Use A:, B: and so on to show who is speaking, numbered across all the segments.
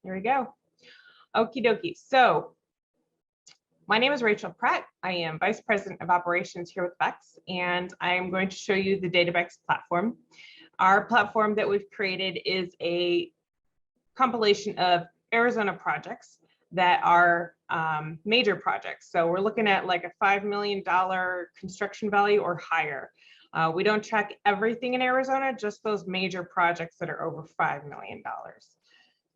A: Here we go. Okie dokie. So my name is Rachel Pratt. I am Vice President of Operations here with BEX, and I am going to show you the DATABEX platform. Our platform that we've created is a compilation of Arizona projects that are major projects. So we're looking at like a $5 million construction value or higher. We don't track everything in Arizona, just those major projects that are over $5 million.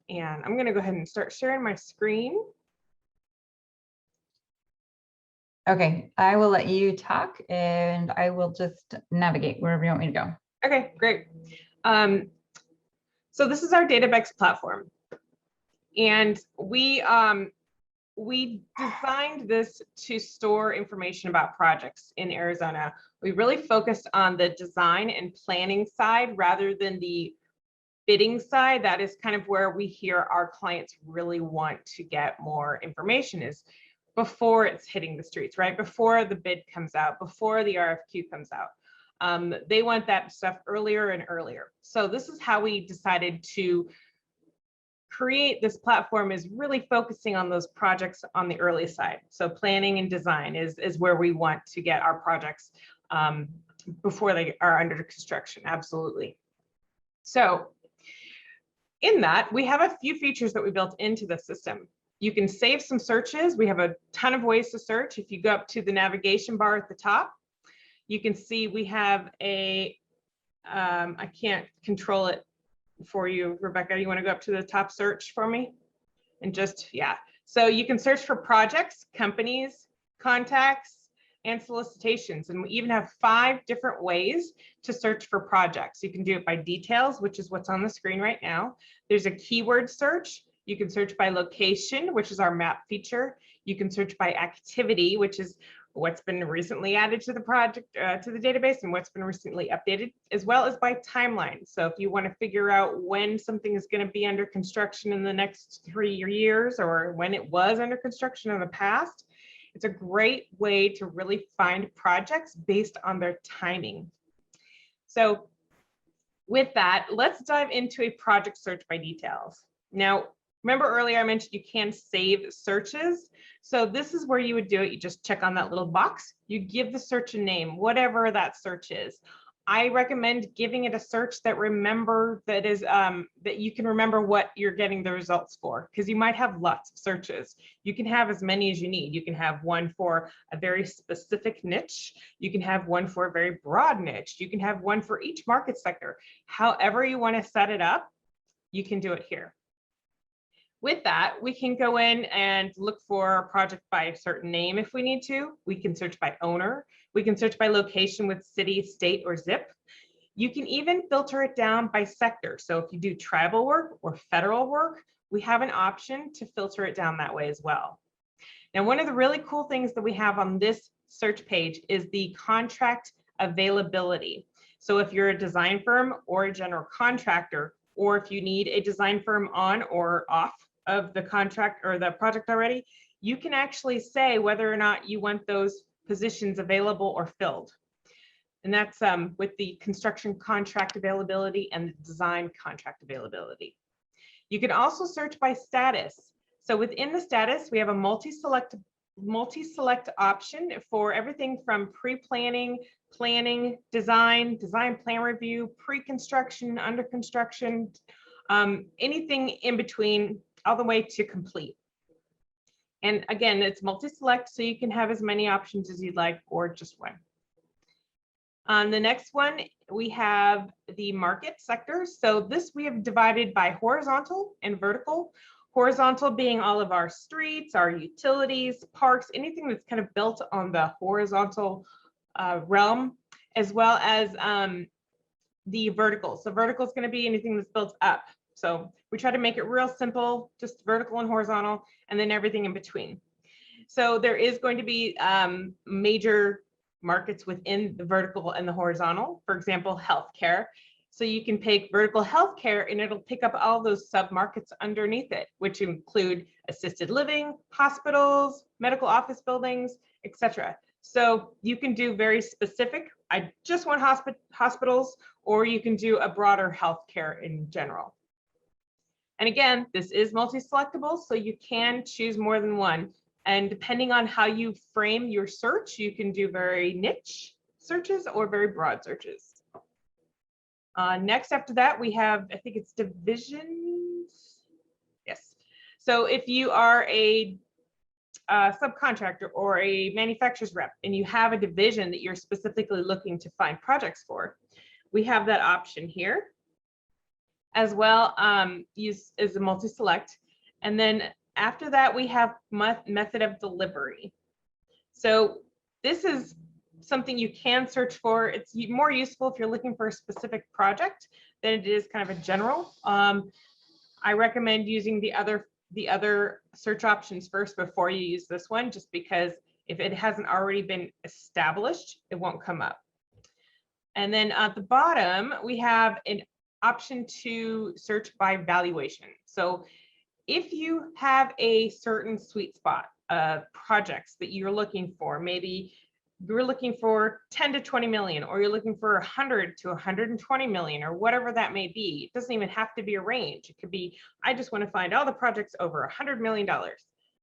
A: And I'm going to go ahead and start sharing my screen.
B: Okay, I will let you talk and I will just navigate wherever you want me to go.
A: Okay, great. So this is our DATABEX platform. And we designed this to store information about projects in Arizona. We really focused on the design and planning side rather than the bidding side. That is kind of where we hear our clients really want to get more information, is before it's hitting the streets, right? Before the bid comes out, before the RFQ comes out. They want that stuff earlier and earlier. So this is how we decided to create this platform, is really focusing on those projects on the early side. So planning and design is where we want to get our projects before they are under construction, absolutely. So in that, we have a few features that we built into the system. You can save some searches. We have a ton of ways to search. If you go up to the navigation bar at the top, you can see we have a, I can't control it for you, Rebecca. You want to go up to the top search for me? And just, yeah. So you can search for projects, companies, contacts, and solicitations. And we even have 5 different ways to search for projects. You can do it by details, which is what's on the screen right now. There's a keyword search. You can search by location, which is our map feature. You can search by activity, which is what's been recently added to the project, to the database, and what's been recently updated, as well as by timeline. So if you want to figure out when something is going to be under construction in the next 3 years, or when it was under construction in the past, it's a great way to really find projects based on their timing. So with that, let's dive into a project search by details. Now, remember earlier I mentioned you can save searches. So this is where you would do it. You just check on that little box. You give the search a name, whatever that search is. I recommend giving it a search that that you can remember what you're getting the results for, because you might have lots of searches. You can have as many as you need. You can have one for a very specific niche. You can have one for a very broad niche. You can have one for each market sector. However you want to set it up, you can do it here. With that, we can go in and look for a project by a certain name if we need to. We can search by owner. We can search by location with city, state, or zip. You can even filter it down by sector. So if you do tribal work or federal work, we have an option to filter it down that way as well. Now, one of the really cool things that we have on this search page is the contract availability. So if you're a design firm or a general contractor, or if you need a design firm on or off of the contract or the project already, you can actually say whether or not you want those positions available or filled. And that's with the construction contract availability and the design contract availability. You can also search by status. So within the status, we have a multi-select option for everything from pre-planning, planning, design plan review, pre-construction, under construction, anything in between, all the way to complete. And again, it's multi-select, so you can have as many options as you'd like, or just one. On the next one, we have the market sector. So this we have divided by horizontal and vertical. Horizontal being all of our streets, our utilities, parks, anything that's kind of built on the horizontal realm, as well as the vertical. So vertical is going to be anything that's built up. So we try to make it real simple, just vertical and horizontal, and then everything in between. So there is going to be major markets within the vertical and the horizontal. For example, healthcare. So you can pick vertical healthcare and it'll pick up all those sub-markets underneath it, which include assisted living, hospitals, medical office buildings, etc. So you can do very specific, I just want hospitals, or you can do a broader healthcare in general. And again, this is multi-selectable, so you can choose more than one. And depending on how you frame your search, you can do very niche searches or very broad searches. Next after that, we have, I think it's divisions. Yes. So if you are a subcontractor or a manufacturer's rep and you have a division that you're specifically looking to find projects for, we have that option here as well. Use as a multi-select. And then after that, we have method of delivery. So this is something you can search for. It's more useful if you're looking for a specific project than it is kind of a general. I recommend using the other search options first before you use this one, just because if it hasn't already been established, it won't come up. And then at the bottom, we have an option to search by valuation. So if you have a certain sweet spot of projects that you're looking for, maybe you're looking for 10 to 20 million, or you're looking for 100 to 120 million, or whatever that may be. It doesn't even have to be a range. It could be, I just want to find all the projects over $100 million.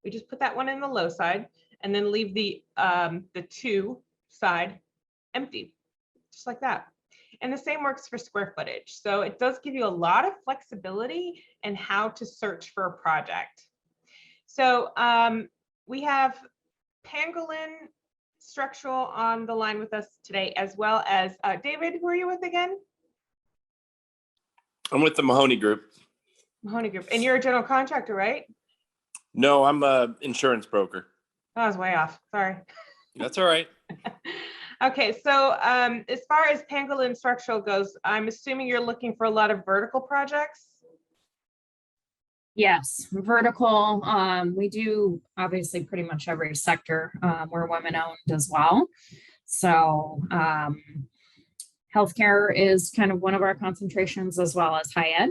A: We just put that one in the low side and then leave the to side empty, just like that. And the same works for square footage. So it does give you a lot of flexibility in how to search for a project. So we have Pangolin Structural on the line with us today, as well as David. Who are you with again?
C: I'm with the Mahoney Group.
A: Mahoney Group. And you're a general contractor, right?
C: No, I'm a insurance broker.
A: I was way off. Sorry.
C: That's all right.
A: Okay, so as far as Pangolin Structural goes, I'm assuming you're looking for a lot of vertical projects.
D: Yes, vertical. We do obviously pretty much every sector. We're women owned as well. So healthcare is kind of one of our concentrations, as well as high ed,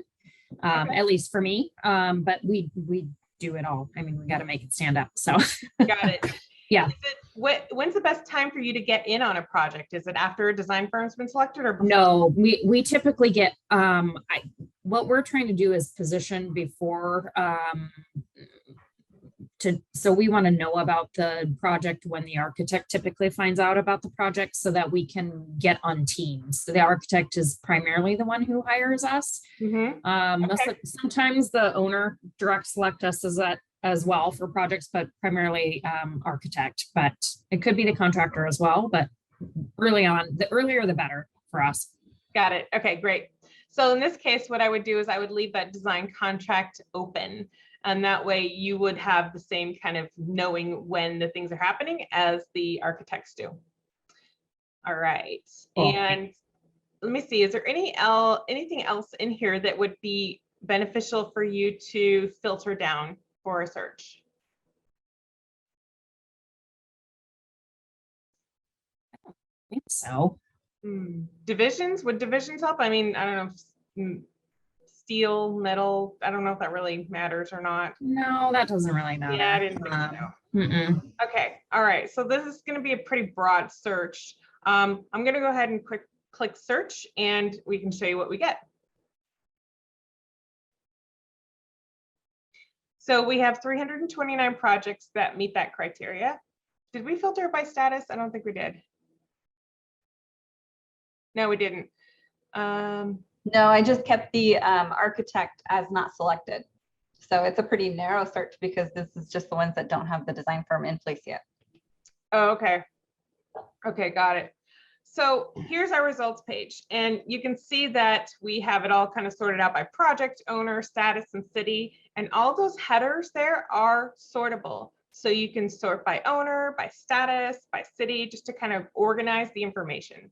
A: Okay.
D: at least for me. But we do it all. I mean, we got to make it stand up. So
A: Got it.
D: Yeah.
A: When's the best time for you to get in on a project? Is it after a design firm's been selected, or before?
D: No, we typically get, what we're trying to do is position before, so we want to know about the project when the architect typically finds out about the project, so that we can get on teams. So the architect is primarily the one who hires us.
A: Okay.
D: Sometimes the owner direct select us as well for projects, but primarily architect, but it could be the contractor as well. But early on, the earlier the better for us.
A: Got it. Okay, great. So in this case, what I would do is I would leave that design contract open. And that way you would have the same kind of knowing when the things are happening as the architects do. All right.
D: Cool.
A: And let me see, is there anything else in here that would be beneficial for you to filter down for a search?
D: I think so.
A: Divisions, would divisions help? I mean, I don't know, steel, metal, I don't know if that really matters or not.
D: No, that doesn't really matter.
A: Yeah, I didn't think so. Okay, all right, so this is going to be a pretty broad search. I'm going to go ahead and click search, and we can show you what we get. So we have 329 projects that meet that criteria. Did we filter by status? I don't think we did. No, we didn't.
B: No, I just kept the architect as not selected. So it's a pretty narrow search because this is just the ones that don't have the design firm in place yet.
A: Oh, okay. Okay, got it. So here's our results page, and you can see that we have it all kind of sorted out by project, owner, status, and city, and all those headers there are sortable. So you can sort by owner, by status, by city, just to kind of organize the information.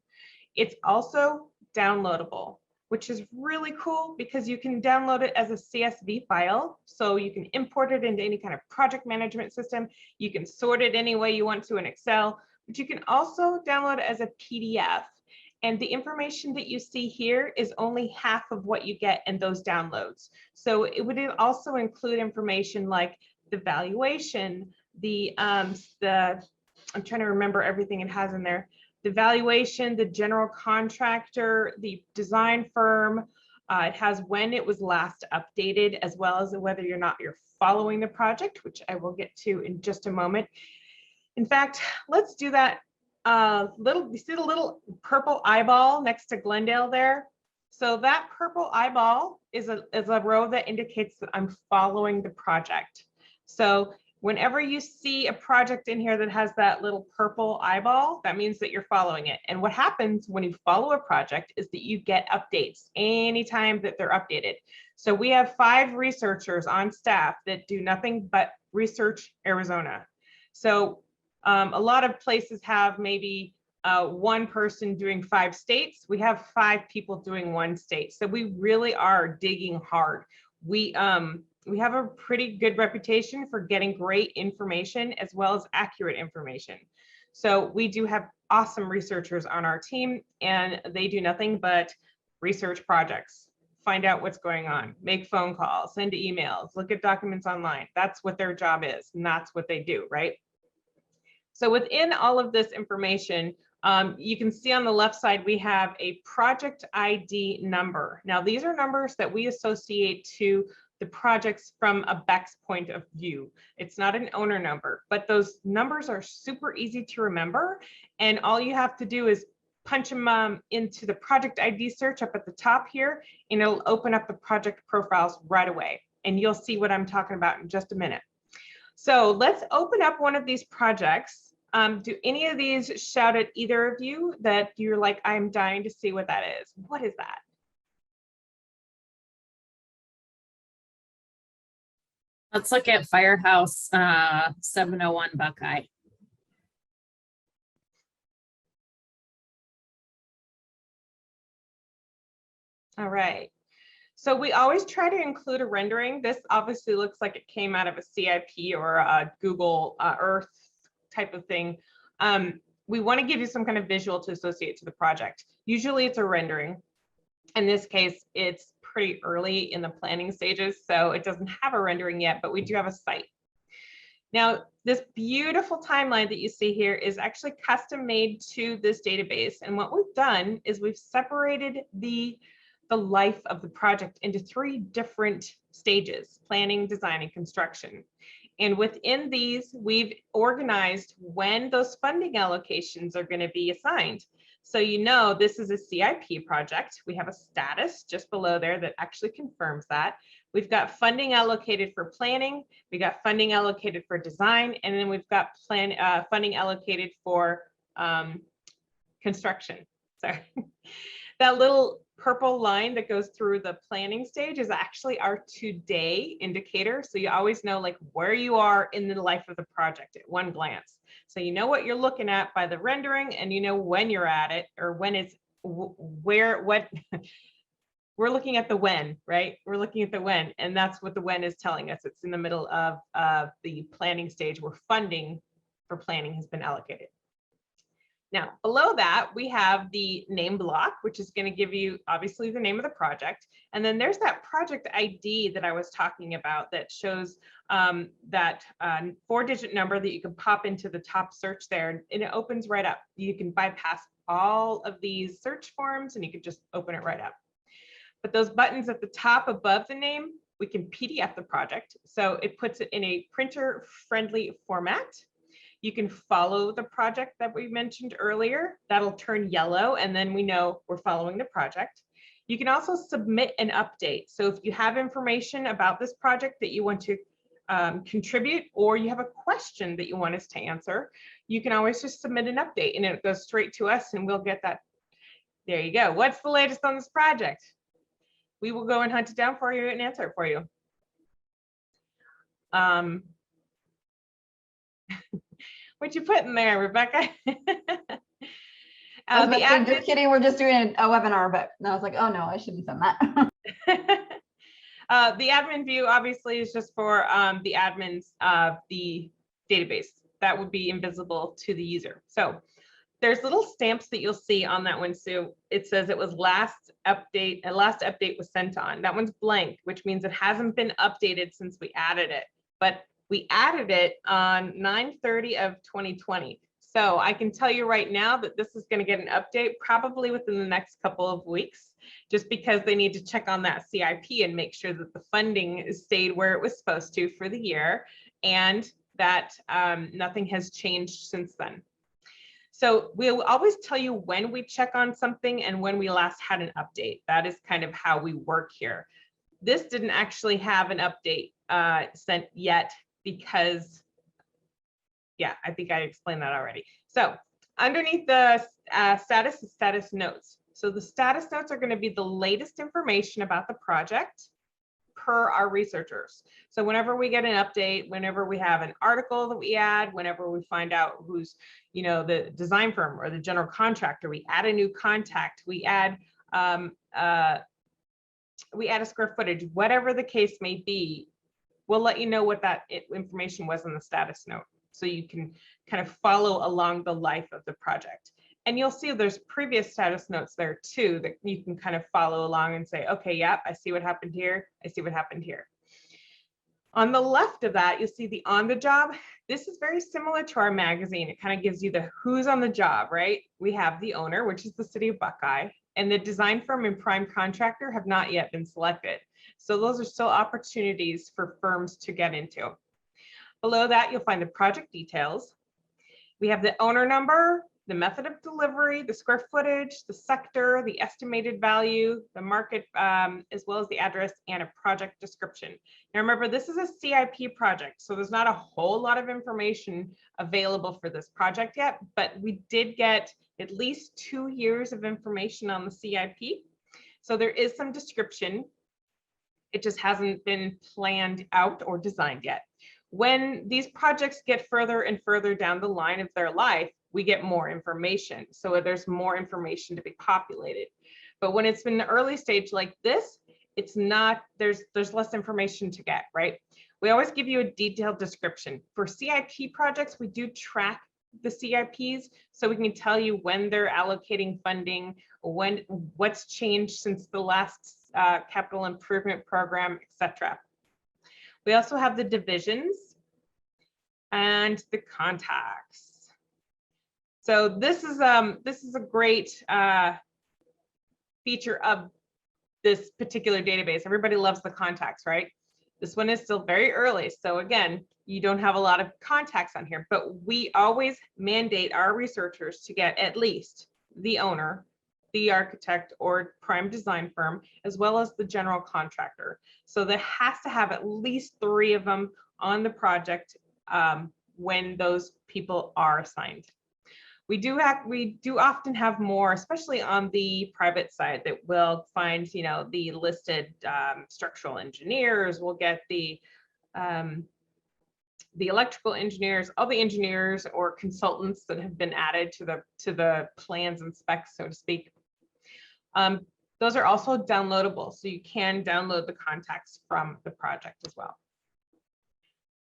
A: It's also downloadable, which is really cool because you can download it as a CSV file. So you can import it into any kind of project management system. You can sort it any way you want to in Excel, but you can also download it as a PDF. And the information that you see here is only half of what you get in those downloads. So it would also include information like the valuation, I'm trying to remember everything it has in there. The valuation, the general contractor, the design firm, It has when it was last updated, as well as whether or not you're following the project, which I will get to in just a moment. In fact, let's do that. You see the little purple eyeball next to Glendale there? So that purple eyeball is a row that indicates that I'm following the project. So whenever you see a project in here that has that little purple eyeball, that means that you're following it. And what happens when you follow a project is that you get updates anytime that they're updated. So we have 5 researchers on staff that do nothing but research Arizona. So a lot of places have maybe 1 person doing 5 states. We have 5 people doing 1 state. So we really are digging hard. We have a pretty good reputation for getting great information as well as accurate information. So we do have awesome researchers on our team, and they do nothing but research projects, find out what's going on, make phone calls, send emails, look at documents online. That's what their job is, and that's what they do, right? So within all of this information, you can see on the left side, we have a project ID number. Now, these are numbers that we associate to the projects from a BEX point of view. It's not an owner number, but those numbers are super easy to remember. And all you have to do is punch them into the project ID search up at the top here, and it'll open up the project profiles right away. And you'll see what I'm talking about in just a minute. So let's open up one of these projects. Do any of these shout at either of you that you're like, I'm dying to see what that is? What is that?
D: Let's look at Firehouse 701 Buckeye.
A: All right. So we always try to include a rendering. This obviously looks like it came out of a CIP or a Google Earth type of thing. We want to give you some kind of visual to associate to the project. Usually it's a rendering. In this case, it's pretty early in the planning stages, so it doesn't have a rendering yet, but we do have a site. Now, this beautiful timeline that you see here is actually custom made to this database. And what we've done is we've separated the life of the project into 3 different stages: planning, design, and construction. And within these, we've organized when those funding allocations are going to be assigned. So you know this is a CIP project. We have a status just below there that actually confirms that. We've got funding allocated for planning, we got funding allocated for design, and then we've got funding allocated for construction. Sorry. That little purple line that goes through the planning stage is actually our today indicator. So you always know like where you are in the life of the project at one glance. So you know what you're looking at by the rendering, and you know when you're at it, or when it's where, what. We're looking at the when, right? We're looking at the when, and that's what the when is telling us. It's in the middle of the planning stage where funding for planning has been allocated. Now, below that, we have the name block, which is going to give you obviously the name of the project. And then there's that project ID that I was talking about that shows that 4-digit number that you can pop into the top search there, and it opens right up. You can bypass all of these search forms and you can just open it right up. But those buttons at the top above the name, we can PDF the project. So it puts it in a printer-friendly format. You can follow the project that we mentioned earlier. That'll turn yellow, and then we know we're following the project. You can also submit an update. So if you have information about this project that you want to contribute, or you have a question that you want us to answer, you can always just submit an update, and it goes straight to us, and we'll get that. There you go. What's the latest on this project? We will go and hunt it down for you and answer it for you. What you put in there, Rebecca?
B: Just kidding, we're just doing a webinar, but I was like, oh no, I shouldn't send that.
A: The admin view obviously is just for the admins of the database. That would be invisible to the user. So there's little stamps that you'll see on that one. So it says it was last update was sent on. That one's blank, which means it hasn't been updated since we added it. But we added it on 9/30 of 2020. So I can tell you right now that this is going to get an update probably within the next couple of weeks. just because they need to check on that CIP and make sure that the funding stayed where it was supposed to for the year, and that nothing has changed since then. So we'll always tell you when we check on something and when we last had an update. That is kind of how we work here. This didn't actually have an update sent yet because, yeah, I think I explained that already. So underneath the status notes. So the status notes are going to be the latest information about the project per our researchers. So whenever we get an update, whenever we have an article that we add, whenever we find out who's, you know, the design firm or the general contractor, we add a new contact, we add a square footage, whatever the case may be, we'll let you know what that information was in the status note, so you can kind of follow along the life of the project. And you'll see there's previous status notes there too that you can kind of follow along and say, okay, yep, I see what happened here. I see what happened here. On the left of that, you'll see the on the job. This is very similar to our magazine. It kind of gives you the who's on the job, right? We have the owner, which is the city of Buckeye, and the design firm and prime contractor have not yet been selected. So those are still opportunities for firms to get into. Below that, you'll find the project details. We have the owner number, the method of delivery, the square footage, the sector, the estimated value, the market, as well as the address and a project description. Now remember, this is a CIP project, so there's not a whole lot of information available for this project yet, but we did get at least 2 years of information on the CIP. So there is some description. It just hasn't been planned out or designed yet. When these projects get further and further down the line of their life, we get more information. So there's more information to be populated. But when it's in the early stage like this, it's not, there's less information to get, right? We always give you a detailed description. For CIP projects, we do track the CIPs, so we can tell you when they're allocating funding, what's changed since the last capital improvement program, etc. We also have the divisions and the contacts. So this is a great feature of this particular database. Everybody loves the contacts, right? This one is still very early. So again, you don't have a lot of contacts on here, but we always mandate our researchers to get at least the owner, the architect or prime design firm, as well as the general contractor. So there has to have at least 3 of them on the project when those people are assigned. We do often have more, especially on the private side, that we'll find, you know, the listed structural engineers. We'll get the electrical engineers, all the engineers or consultants that have been added to the plans and specs, so to speak. Those are also downloadable, so you can download the contacts from the project as well.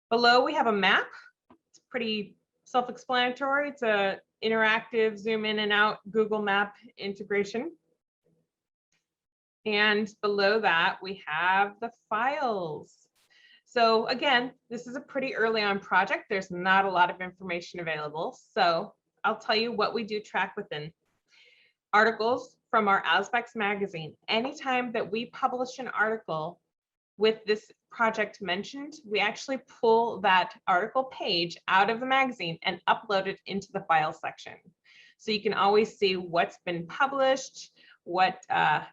A: Below, we have a map. It's pretty self-explanatory. It's a interactive zoom in and out Google Map integration. And below that, we have the files. So again, this is a pretty early on project. There's not a lot of information available. So I'll tell you what we do track within. Articles from our ASPEX magazine. Anytime that we publish an article with this project mentioned, we actually pull that article page out of the magazine and upload it into the file section. So you can always see what's been published, what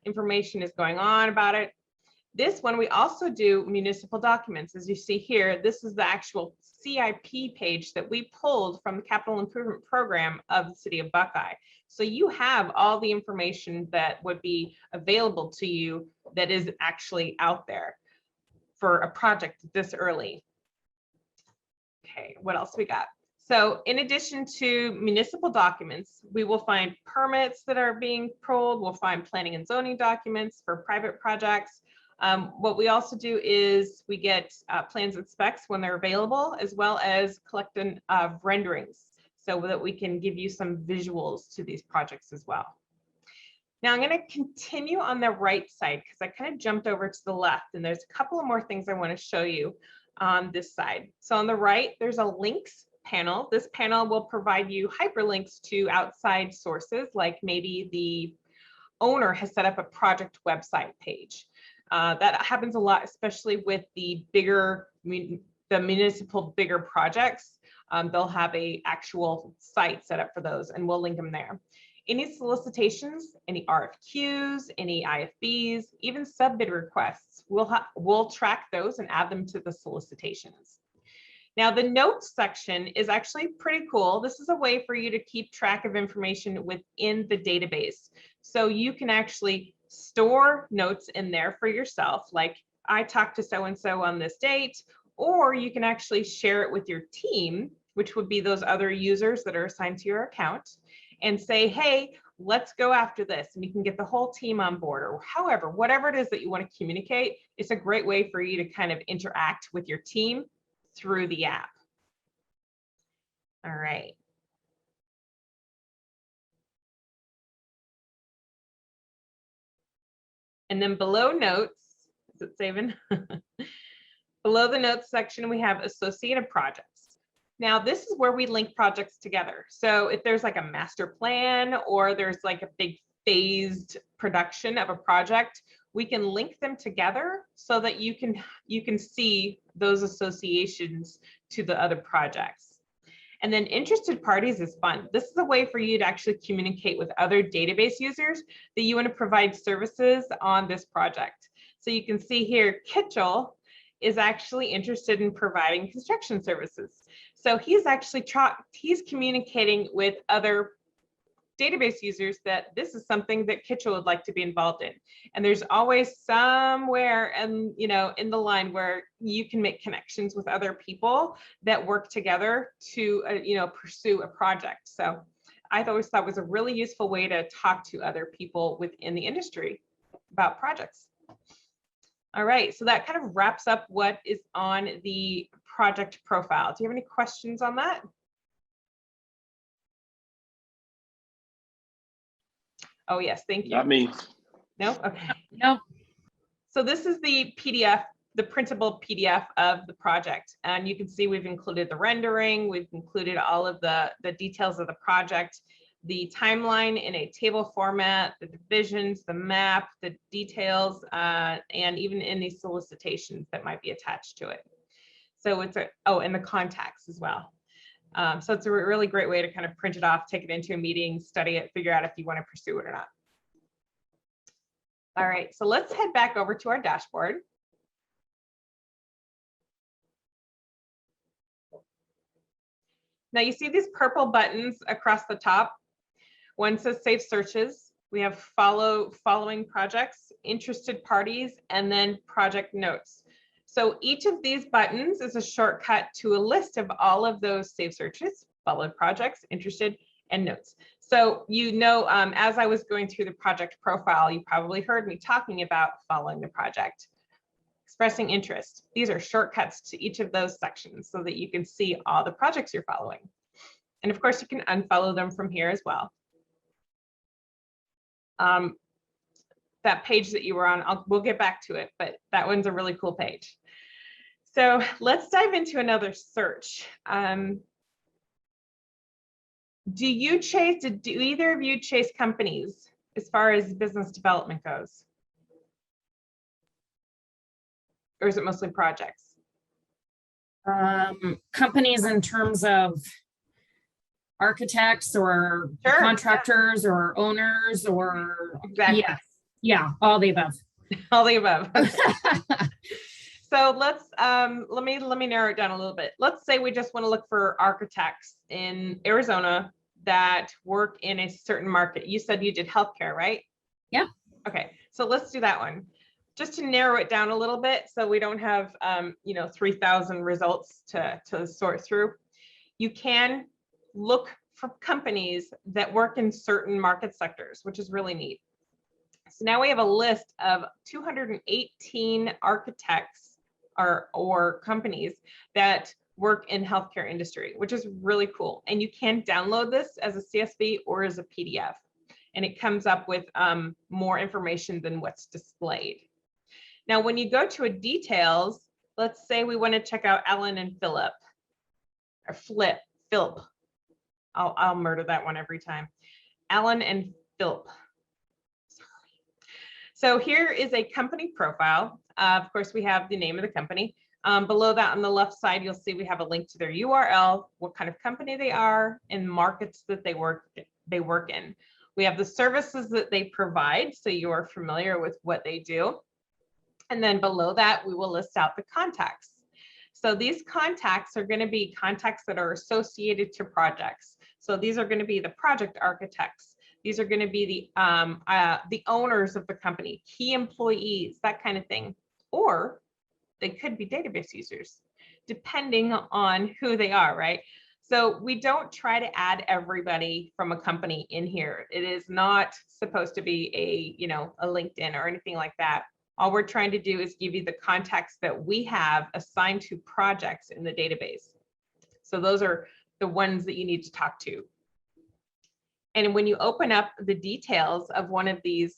A: information is going on about it. This one, we also do municipal documents. As you see here, this is the actual CIP page that we pulled from the capital improvement program of the city of Buckeye. So you have all the information that would be available to you that is actually out there for a project this early. Okay, what else we got? So in addition to municipal documents, we will find permits that are being pulled. We'll find planning and zoning documents for private projects. What we also do is we get plans and specs when they're available, as well as collecting renderings so that we can give you some visuals to these projects as well. Now I'm going to continue on the right side because I kind of jumped over to the left, and there's a couple of more things I want to show you on this side. So on the right, there's a links panel. This panel will provide you hyperlinks to outside sources, like maybe the owner has set up a project website page. That happens a lot, especially with the bigger, the municipal bigger projects. They'll have a actual site set up for those, and we'll link them there. Any solicitations, any RFQs, any IFBs, even sub-bid requests, we'll track those and add them to the solicitations. Now, the notes section is actually pretty cool. This is a way for you to keep track of information within the database. So you can actually store notes in there for yourself, like I talked to so-and-so on this date, or you can actually share it with your team, which would be those other users that are assigned to your account, and say, hey, let's go after this. And you can get the whole team on board, or however, whatever it is that you want to communicate. It's a great way for you to kind of interact with your team through the app. All right. And then below notes, is it saving? Below the notes section, we have associated projects. Now, this is where we link projects together. So if there's like a master plan, or there's like a big phased production of a project, we can link them together so that you can see those associations to the other projects. And then interested parties is fun. This is a way for you to actually communicate with other database users that you want to provide services on this project. So you can see here, Kitchell is actually interested in providing construction services. So he's actually communicating with other database users that this is something that Kitchell would like to be involved in. And there's always somewhere in the line where you can make connections with other people that work together to pursue a project. So I always thought it was a really useful way to talk to other people within the industry about projects. All right, so that kind of wraps up what is on the project profile. Do you have any questions on that? Oh, yes, thank you.
C: Not me.
A: No? Okay.
D: No.
A: So this is the PDF, the printable PDF of the project. And you can see we've included the rendering, we've included all of the details of the project, the timeline in a table format, the divisions, the map, the details, and even any solicitations that might be attached to it. So it's and the contacts as well. So it's a really great way to kind of print it off, take it into a meeting, study it, figure out if you want to pursue it or not. All right, so let's head back over to our dashboard. Now you see these purple buttons across the top. One says Save Searches. We have following projects, interested parties, and then project notes. So each of these buttons is a shortcut to a list of all of those saved searches, followed projects, interested, and notes. So as I was going through the project profile, you probably heard me talking about following the project, expressing interest. These are shortcuts to each of those sections so that you can see all the projects you're following. And of course, you can unfollow them from here as well. That page that you were on, we'll get back to it, but that one's a really cool page. So let's dive into another search. Do either of you chase companies as far as business development goes? Or is it mostly projects?
D: Companies in terms of architects or
A: Sure,
D: contractors, or owners, or
A: exactly.
D: Yeah, all the above.
A: All the above. So let's let me narrow it down a little bit. Let's say we just want to look for architects in Arizona that work in a certain market. You said you did healthcare, right?
D: Yeah.
A: Okay, so let's do that one. Just to narrow it down a little bit so we don't have 3,000 results to sort through. You can look for companies that work in certain market sectors, which is really neat. So now we have a list of 218 architects or companies that work in healthcare industry, which is really cool. And you can download this as a CSV or as a PDF. And it comes up with more information than what's displayed. Now, when you go to a details, let's say we want to check out Alan and Philip, or Philip. I'll murder that one every time. Alan and Philip. So here is a company profile. Of course, we have the name of the company. Below that on the left side, you'll see we have a link to their URL, what kind of company they are, and markets that they work in. We have the services that they provide, so you are familiar with what they do. And then below that, we will list out the contacts. So these contacts are going to be contacts that are associated to projects. So these are going to be the project architects. These are going to be the owners of the company, key employees, that kind of thing. Or they could be database users, depending on who they are, right? So we don't try to add everybody from a company in here. It is not supposed to be a LinkedIn or anything like that. All we're trying to do is give you the contacts that we have assigned to projects in the database. So those are the ones that you need to talk to. And when you open up the details of one of these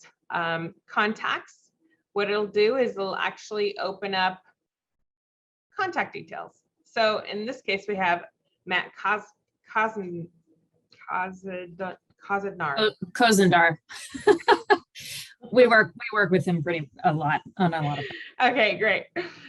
A: contacts, what it'll do is it'll actually open up contact details. So in this case, we have Matt Kozendar.
D: We work with him a lot on a lot of things.
A: Okay, great.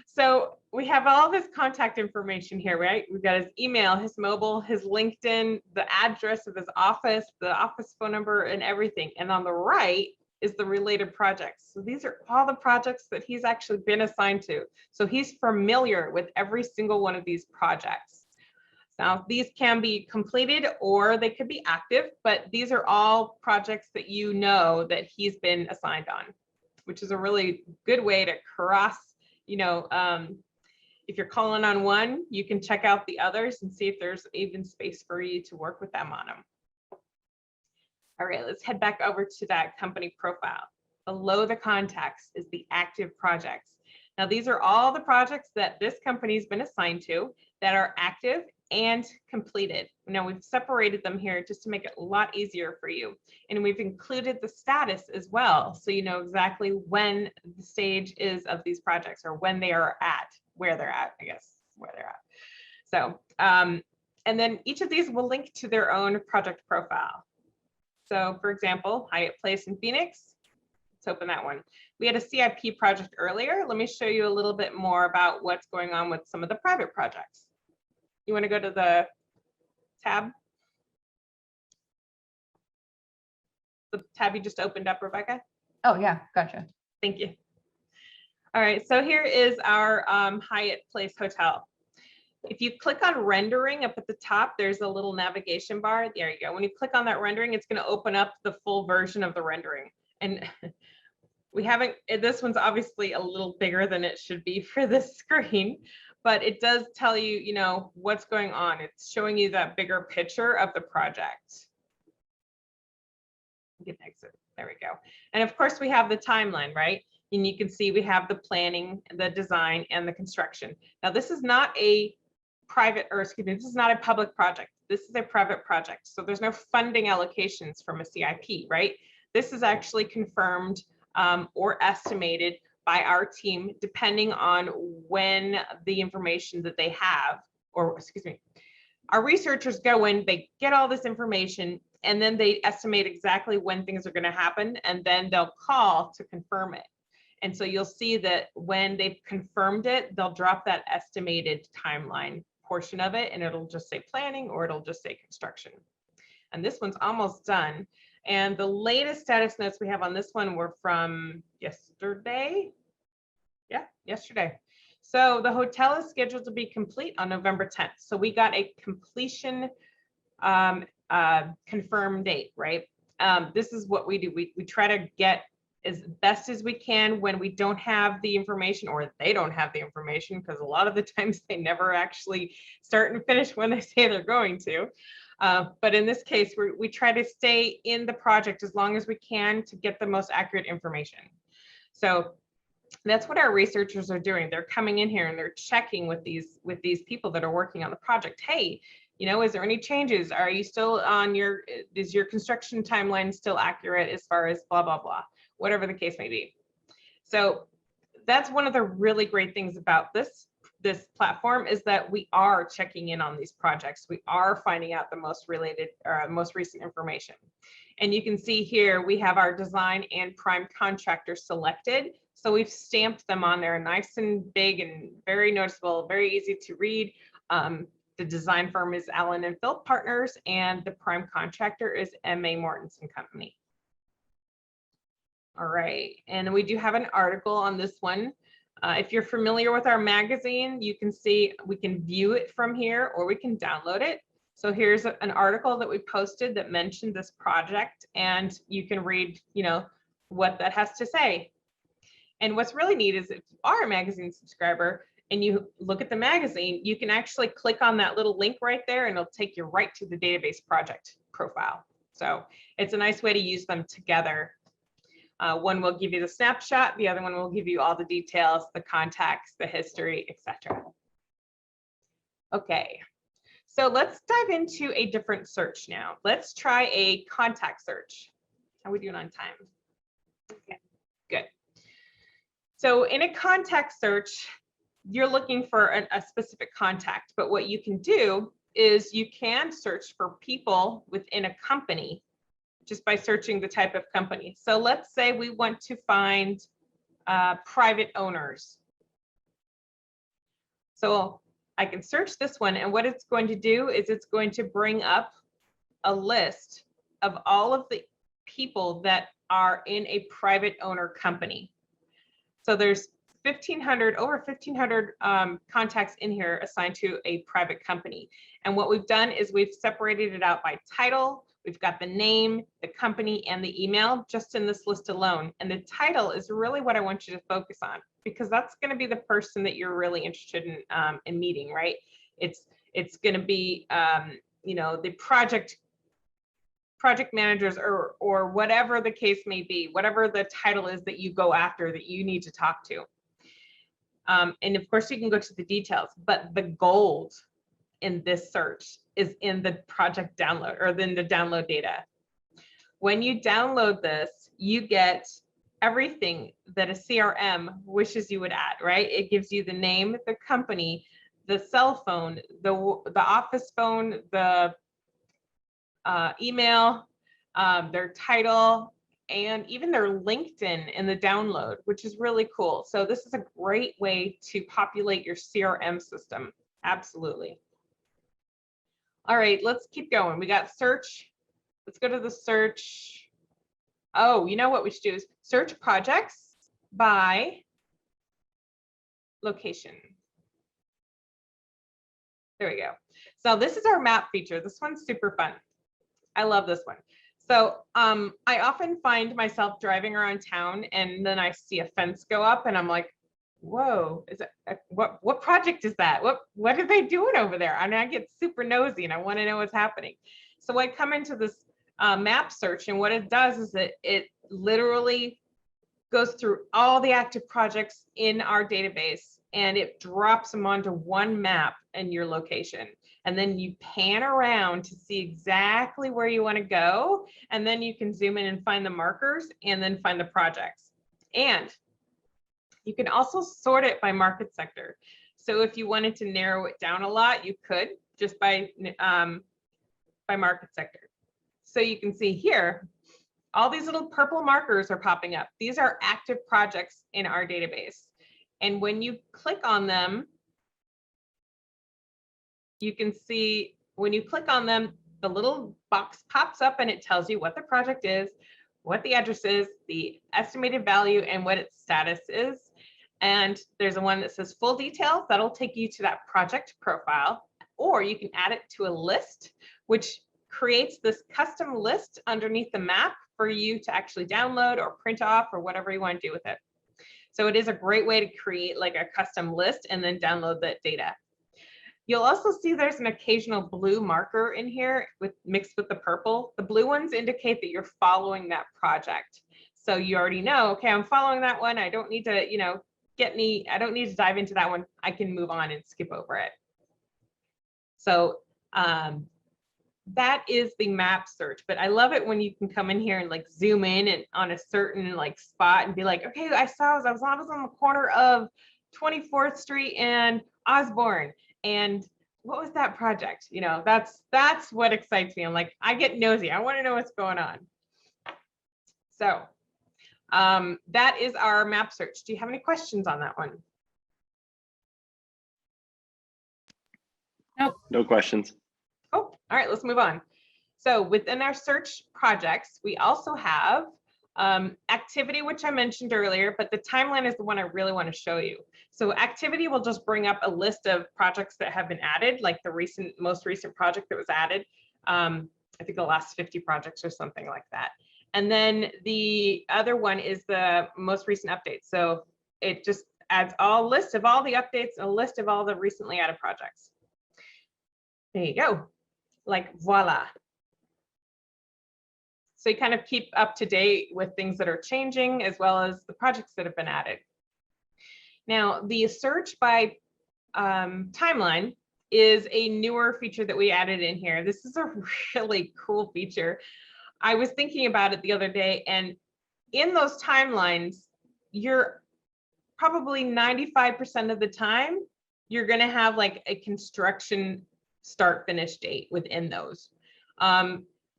A: So we have all this contact information here, right? We've got his email, his mobile, his LinkedIn, the address of his office, the office phone number, and everything. And on the right is the related projects. So these are all the projects that he's actually been assigned to. So he's familiar with every single one of these projects. Now, these can be completed or they could be active, but these are all projects that you know that he's been assigned on, which is a really good way to cross, if you're calling on one, you can check out the others and see if there's even space for you to work with them on them. All right, let's head back over to that company profile. Below the contacts is the active projects. Now, these are all the projects that this company's been assigned to that are active and completed. Now we've separated them here just to make it a lot easier for you. And we've included the status as well. So you know exactly when the stage is of these projects or when they are at, where they're at, I guess, where they're at. So, and then each of these will link to their own project profile. So for example, Hyatt Place in Phoenix, let's open that one. We had a CIP project earlier. Let me show you a little bit more about what's going on with some of the private projects. You want to go to the tab? The tab you just opened up, Rebecca?
B: Oh, yeah, gotcha.
A: Thank you. All right, so here is our Hyatt Place Hotel. If you click on rendering up at the top, there's a little navigation bar. There you go. When you click on that rendering, it's going to open up the full version of the rendering. And we haven't, this one's obviously a little bigger than it should be for this screen, but it does tell you, what's going on. It's showing you that bigger picture of the project. Get exit. There we go. And of course, we have the timeline, right? And you can see we have the planning, the design, and the construction. Now, this is not a private, or excuse me, this is not a public project. This is a private project. So there's no funding allocations from a CIP, right? This is actually confirmed or estimated by our team, depending on when the information that they have, or excuse me, our researchers go in, they get all this information, and then they estimate exactly when things are going to happen, and then they'll call to confirm it. And so you'll see that when they've confirmed it, they'll drop that estimated timeline portion of it, and it'll just say planning or it'll just say construction. And this one's almost done. And the latest status notes we have on this one were from yesterday. Yeah, yesterday. So the hotel is scheduled to be complete on November 10th. So we got a completion confirmed date, right? This is what we do. We try to get as best as we can when we don't have the information, or they don't have the information, because a lot of the times they never actually start and finish when they say they're going to. But in this case, we try to stay in the project as long as we can to get the most accurate information. So that's what our researchers are doing. They're coming in here and they're checking with these people that are working on the project. Hey, is there any changes? Are you still on is your construction timeline still accurate as far as blah, blah, blah, whatever the case may be. So that's one of the really great things about this platform, is that we are checking in on these projects. We are finding out the most related or most recent information. And you can see here, we have our design and prime contractor selected. So we've stamped them on there nice and big and very noticeable, very easy to read. The design firm is Allen and Phil Partners, and the prime contractor is M.A. Mortensen Company. All right, and we do have an article on this one. If you're familiar with our magazine, you can see we can view it from here or we can download it. So here's an article that we posted that mentioned this project, and you can read, what that has to say. And what's really neat is if you are a magazine subscriber and you look at the magazine, you can actually click on that little link right there and it'll take you right to the database project profile. So it's a nice way to use them together. One will give you the snapshot, the other one will give you all the details, the contacts, the history, etc. Okay, so let's dive into a different search now. Let's try a contact search. How are we doing on time? Okay, good. So in a contact search, you're looking for a specific contact, but what you can do is you can search for people within a company just by searching the type of company. So let's say we want to find private owners. So I can search this one, and what it's going to do is it's going to bring up a list of all of the people that are in a private owner company. So there's over 1,500 contacts in here assigned to a private company. And what we've done is we've separated it out by title. We've got the name, the company, and the email just in this list alone. And the title is really what I want you to focus on, because that's going to be the person that you're really interested in meeting, right? It's going to be, the project managers or whatever the case may be, whatever the title is that you go after that you need to talk to. And of course you can go to the details, but the gold in this search is in the project download or in the download data. When you download this, you get everything that a CRM wishes you would add, right? It gives you the name, the company, the cell phone, the office phone, the email, their title, and even their LinkedIn in the download, which is really cool. So this is a great way to populate your CRM system. Absolutely. All right, let's keep going. We got search. Let's go to the search. Oh, you know what we should do is search projects by location. There we go. So this is our map feature. This one's super fun. I love this one. So I often find myself driving around town and then I see a fence go up and I'm like, whoa, is it what project is that? What are they doing over there? And I get super nosy and I want to know what's happening. So I come into this map search, and what it does is that it literally goes through all the active projects in our database and it drops them onto one map in your location. And then you pan around to see exactly where you want to go. And then you can zoom in and find the markers and then find the projects. And you can also sort it by market sector. So if you wanted to narrow it down a lot, you could just by market sector. So you can see here, all these little purple markers are popping up. These are active projects in our database. And when you click on them, you can see when you click on them, the little box pops up and it tells you what the project is, what the address is, the estimated value, and what its status is. And there's a one that says full details. That'll take you to that project profile, or you can add it to a list, which creates this custom list underneath the map for you to actually download or print off or whatever you want to do with it. So it is a great way to create like a custom list and then download that data. You'll also see there's an occasional blue marker in here mixed with the purple. The blue ones indicate that you're following that project. So you already know, okay, I'm following that one. I don't need to, I don't need to dive into that one. I can move on and skip over it. So that is the map search, but I love it when you can come in here and like zoom in and on a certain like spot and be like, okay, I was on the corner of 24th Street and Osborne. And what was that project? That's what excites me. I'm like, I get nosy. I want to know what's going on. So that is our map search. Do you have any questions on that one?
D: Nope.
C: No questions.
A: Oh, all right, let's move on. So within our search projects, we also have activity, which I mentioned earlier, but the timeline is the one I really want to show you. So activity will just bring up a list of projects that have been added, like the most recent project that was added. I think the last 50 projects or something like that. And then the other one is the most recent updates. So it just adds a list of all the updates, a list of all the recently added projects. There you go, like voila. So you kind of keep up to date with things that are changing as well as the projects that have been added. Now, the search by timeline is a newer feature that we added in here. This is a really cool feature. I was thinking about it the other day, and in those timelines, you're probably 95% of the time, you're going to have like a construction start finish date within those.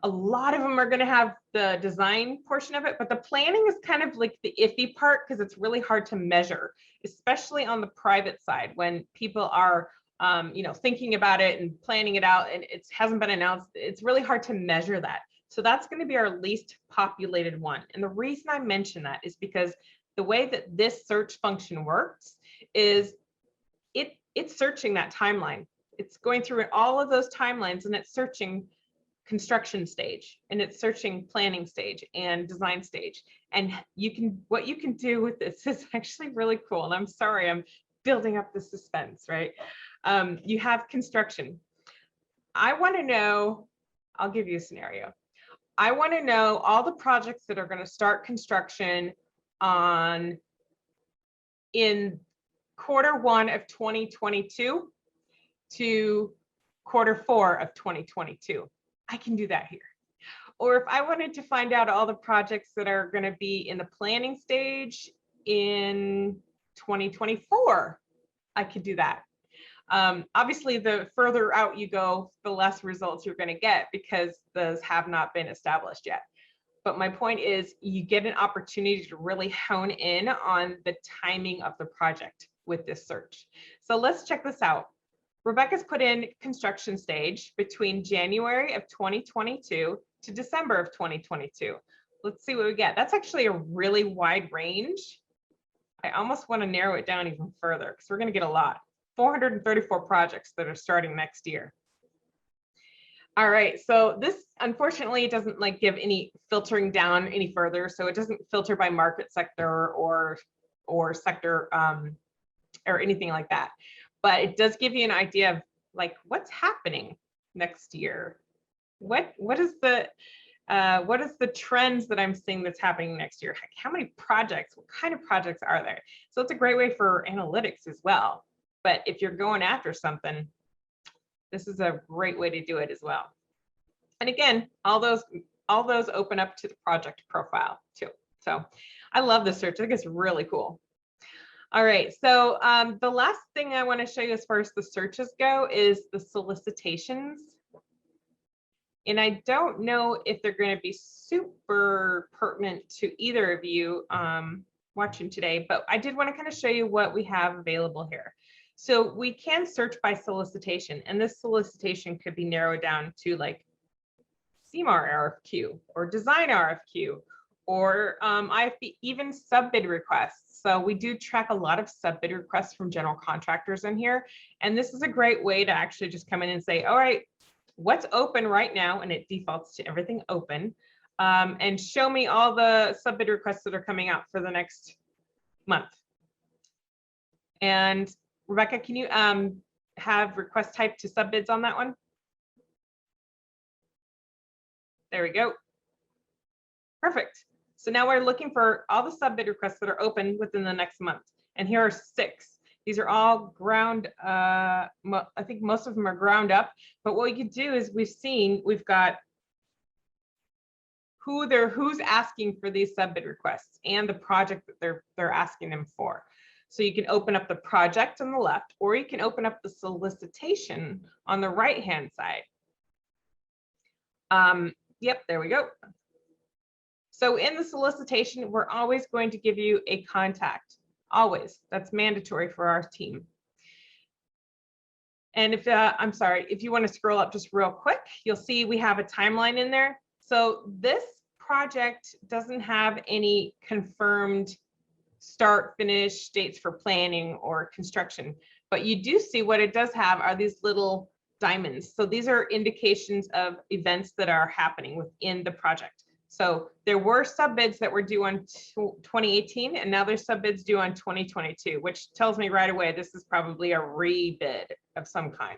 A: A lot of them are going to have the design portion of it, but the planning is kind of like the iffy part because it's really hard to measure, especially on the private side when people are thinking about it and planning it out and it hasn't been announced. It's really hard to measure that. So that's going to be our least populated one. And the reason I mention that is because the way that this search function works is it's searching that timeline. It's going through all of those timelines and it's searching construction stage and it's searching planning stage and design stage. And what you can do with this is actually really cool. And I'm sorry, I'm building up the suspense, right? You have construction. I want to know, I'll give you a scenario. I want to know all the projects that are going to start construction in Q1 of 2022 to Q4 of 2022. I can do that here. Or if I wanted to find out all the projects that are going to be in the planning stage in 2024, I could do that. Obviously, the further out you go, the less results you're going to get because those have not been established yet. But my point is you get an opportunity to really hone in on the timing of the project with this search. So let's check this out. Rebecca's put in construction stage between January of 2022 to December of 2022. Let's see what we get. That's actually a really wide range. I almost want to narrow it down even further because we're going to get a lot. 434 projects that are starting next year. All right, so this unfortunately doesn't like give any filtering down any further. So it doesn't filter by market sector or sector or anything like that. But it does give you an idea of like what's happening next year. What is the trends that I'm seeing that's happening next year? How many projects? What kind of projects are there? So it's a great way for analytics as well. But if you're going after something, this is a great way to do it as well. And again, all those open up to the project profile too. So I love this search. I think it's really cool. All right, so the last thing I want to show you as far as the searches go is the solicitations. And I don't know if they're going to be super pertinent to either of you watching today, but I did want to kind of show you what we have available here. So we can search by solicitation, and this solicitation could be narrowed down to like CMAR RFQ or design RFQ or IFB, even sub-bid requests. So we do track a lot of sub-bid requests from general contractors in here. And this is a great way to actually just come in and say, all right, what's open right now? And it defaults to everything open. And show me all the sub-bid requests that are coming out for the next month. And Rebecca, can you have request type to sub-bids on that one? There we go. Perfect. So now we're looking for all the sub-bid requests that are open within the next month. And here are 6. These are all ground, I think most of them are ground up, but what we could do is we've got who's asking for these sub-bid requests and the project that they're asking them for. So you can open up the project on the left, or you can open up the solicitation on the right-hand side. Yep, there we go. So in the solicitation, we're always going to give you a contact, always. That's mandatory for our team. And if, I'm sorry, if you want to scroll up just real quick, you'll see we have a timeline in there. So this project doesn't have any confirmed start, finish dates for planning or construction, but you do see what it does have are these little diamonds. So these are indications of events that are happening within the project. So there were sub bids that were due on 2018, and now there's sub bids due on 2022, which tells me right away this is probably a rebid of some kind.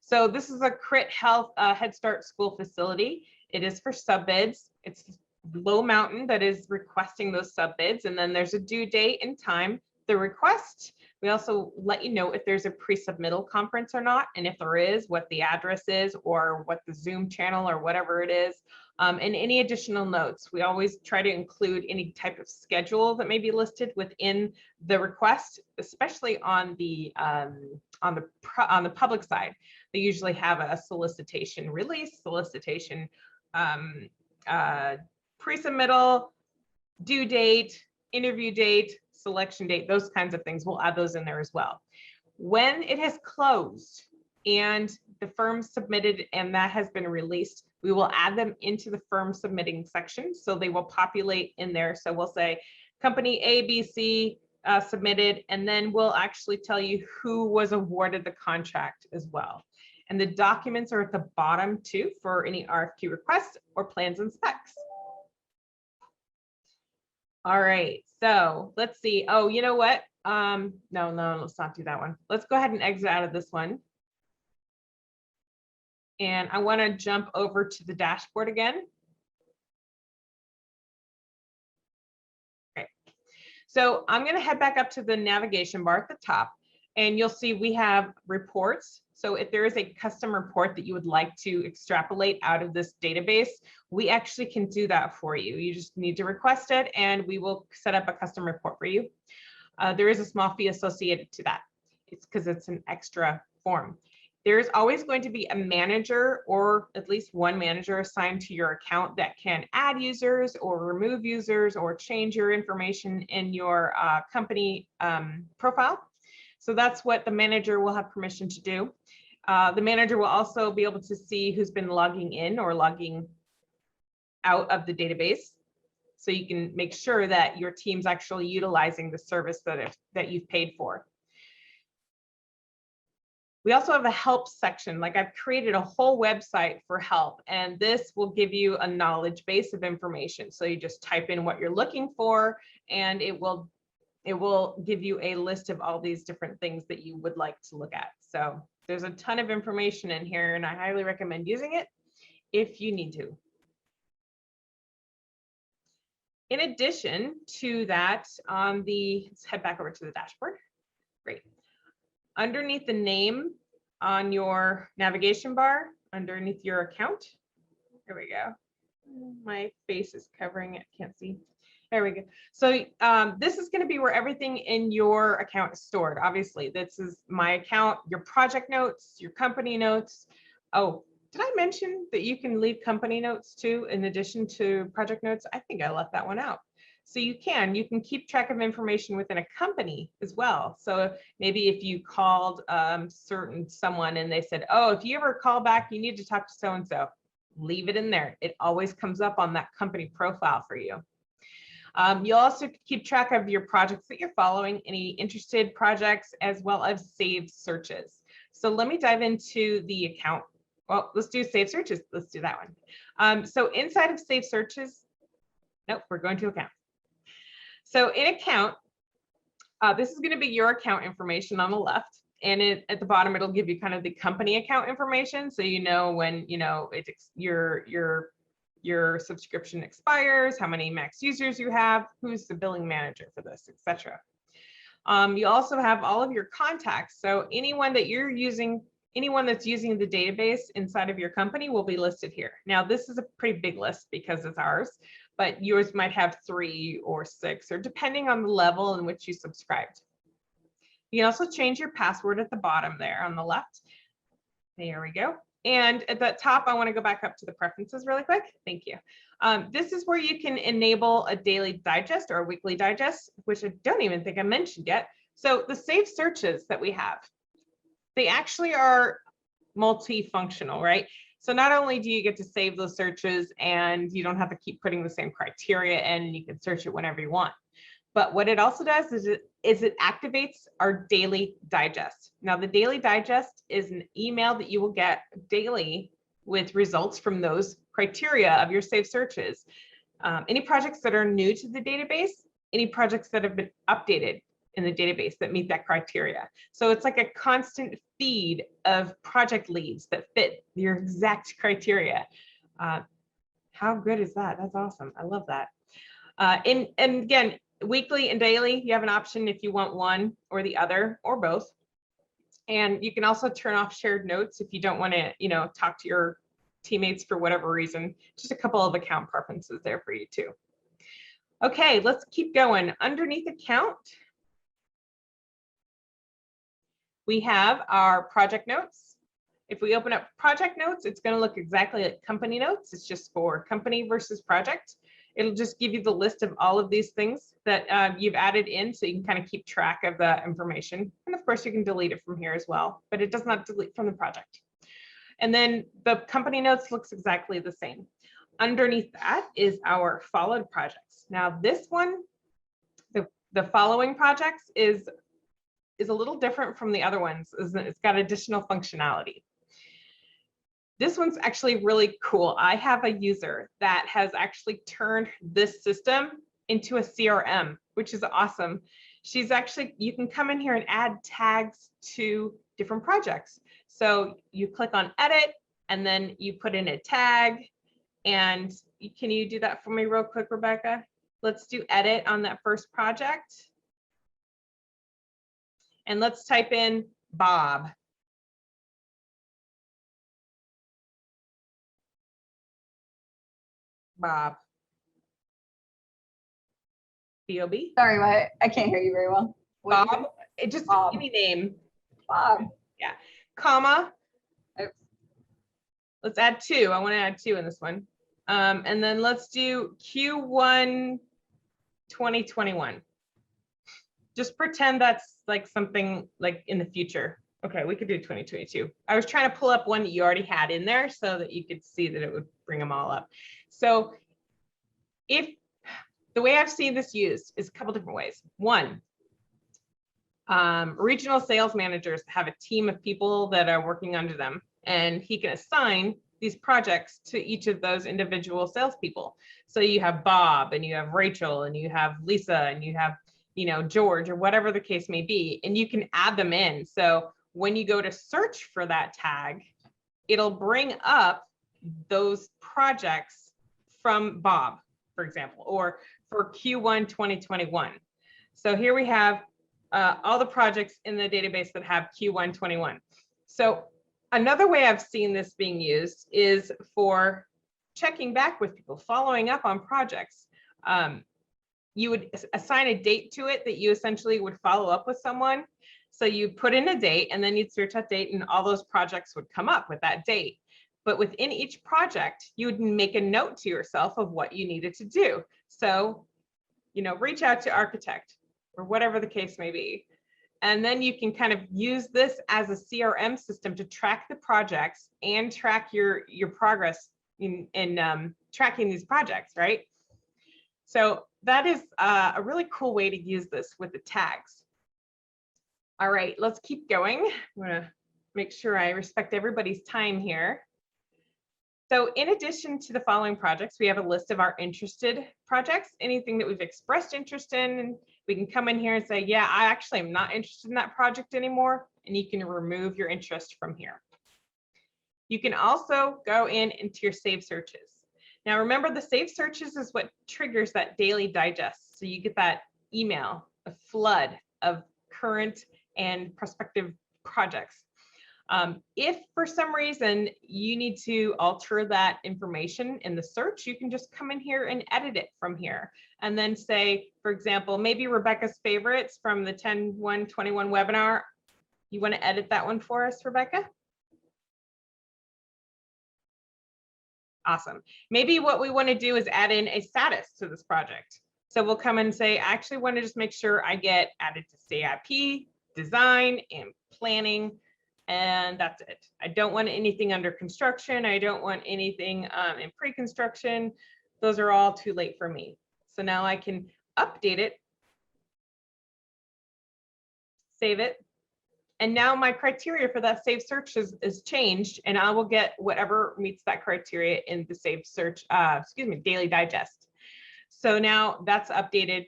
A: So this is a Crit Health Head Start school facility. It is for sub bids. It's Low Mountain that is requesting those sub bids, and then there's a due date and time. The request, we also let you know if there's a pre-submittal conference or not, and if there is, what the address is or what the Zoom channel or whatever it is, and any additional notes. We always try to include any type of schedule that may be listed within the request, especially on the public side. They usually have a solicitation release, solicitation pre-submittal, due date, interview date, selection date, those kinds of things. We'll add those in there as well. When it has closed and the firm submitted and that has been released, we will add them into the firm submitting section. So they will populate in there. So we'll say company ABC submitted, and then we'll actually tell you who was awarded the contract as well. And the documents are at the bottom too for any RFQ requests or plans and specs. All right, so let's see. Oh, you know what? No, let's not do that one. Let's go ahead and exit out of this one. And I want to jump over to the dashboard again. Okay. So I'm going to head back up to the navigation bar at the top, and you'll see we have reports. So if there is a custom report that you would like to extrapolate out of this database, we actually can do that for you. You just need to request it, and we will set up a custom report for you. There is a small fee associated to that. It's because it's an extra form. There's always going to be a manager or at least one manager assigned to your account that can add users or remove users or change your information in your company profile. So that's what the manager will have permission to do. The manager will also be able to see who's been logging in or logging out of the database. So you can make sure that your team's actually utilizing the service that you've paid for. We also have a help section. Like I've created a whole website for help, and this will give you a knowledge base of information. So you just type in what you're looking for, and it will give you a list of all these different things that you would like to look at. So there's a ton of information in here, and I highly recommend using it if you need to. In addition to that, let's head back over to the dashboard. Great. Underneath the name on your navigation bar, underneath your account, there we go. My face is covering it, can't see. There we go. So this is going to be where everything in your account is stored. Obviously, this is my account, your project notes, your company notes. Oh, did I mention that you can leave company notes too, in addition to project notes? I think I left that one out. So you can keep track of information within a company as well. So maybe if you called someone and they said, oh, if you ever call back, you need to talk to so-and-so, leave it in there. It always comes up on that company profile for you. You'll also keep track of your projects that you're following, any interested projects, as well as saved searches. So let me dive into the account. Well, let's do saved searches. Let's do that one. So inside of saved searches, nope, we're going to account. So in account, this is going to be your account information on the left, and at the bottom it'll give you kind of the company account information, so you know when your subscription expires, how many max users you have, who's the billing manager for this, etc. You also have all of your contacts, so anyone that you're using, anyone that's using the database inside of your company will be listed here. Now this is a pretty big list because it's ours, but yours might have 3 or 6, or depending on the level in which you subscribed. You can also change your password at the bottom there on the left. There we go. And at the top, I want to go back up to the preferences really quick. Thank you. This is where you can enable a daily digest or a weekly digest, which I don't even think I mentioned yet. So the saved searches that we have, they actually are multifunctional, right? So not only do you get to save those searches and you don't have to keep putting the same criteria in, and you can search it whenever you want. But what it also does is it activates our daily digest. Now, the daily digest is an email that you will get daily with results from those criteria of your saved searches. Any projects that are new to the database, any projects that have been updated in the database that meet that criteria. So it's like a constant feed of project leads that fit your exact criteria. How good is that? That's awesome. I love that. And again, weekly and daily, you have an option if you want one or the other or both. And you can also turn off shared notes if you don't want to, talk to your teammates for whatever reason. Just a couple of account preferences there for you too. Okay, let's keep going. Underneath account, we have our project notes. If we open up project notes, it's going to look exactly like company notes. It's just for company versus project. It'll just give you the list of all of these things that you've added in, so you can kind of keep track of the information. And of course, you can delete it from here as well, but it does not delete from the project. And then the company notes looks exactly the same. Underneath that is our followed projects. Now this one, the following projects is a little different from the other ones. It's got additional functionality. This one's actually really cool. I have a user that has actually turned this system into a CRM, which is awesome. She's actually, you can come in here and add tags to different projects. So you click on edit and then you put in a tag. And can you do that for me real quick, Rebecca? Let's do edit on that first project. And let's type in Bob. Bob. B-O-B?
B: Sorry, I can't hear you very well.
A: Bob, it just
B: Bob.
A: any name.
B: Bob.
A: Yeah, comma.
B: Oops.
A: Let's add 2. I want to add 2 in this one. And then let's do Q1 2021. Just pretend that's like something like in the future. Okay, we could do 2022. I was trying to pull up one that you already had in there so that you could see that it would bring them all up. So if the way I've seen this used is a couple different ways. One, regional sales managers have a team of people that are working under them, and he can assign these projects to each of those individual salespeople. So you have Bob and you have Rachel and you have Lisa and you have, George or whatever the case may be, and you can add them in. So when you go to search for that tag, it'll bring up those projects from Bob, for example, or for Q1 2021. So here we have all the projects in the database that have Q1 21. So another way I've seen this being used is for checking back with people, following up on projects. You would assign a date to it that you essentially would follow up with someone. So you put in a date and then you'd search that date and all those projects would come up with that date. But within each project, you would make a note to yourself of what you needed to do. So, reach out to architect or whatever the case may be. And then you can kind of use this as a CRM system to track the projects and track your progress in tracking these projects, right? So that is a really cool way to use this with the tags. All right, let's keep going. I'm gonna make sure I respect everybody's time here. So in addition to the following projects, we have a list of our interested projects, anything that we've expressed interest in, and we can come in here and say, yeah, I actually am not interested in that project anymore, and you can remove your interest from here. You can also go into your saved searches. Now remember, the saved searches is what triggers that daily digest. So you get that email, a flood of current and prospective projects. If for some reason you need to alter that information in the search, you can just come in here and edit it from here. And then say, for example, maybe Rebecca's favorites from the 10/1/21 webinar. You want to edit that one for us, Rebecca? Awesome. Maybe what we want to do is add in a status to this project. So we'll come and say, I actually want to just make sure I get added to CIP, design, and planning. And that's it. I don't want anything under construction. I don't want anything in pre-construction. Those are all too late for me. So now I can update it, save it. And now my criteria for that saved search is changed, and I will get whatever meets that criteria in the saved search, daily digest. So now that's updated.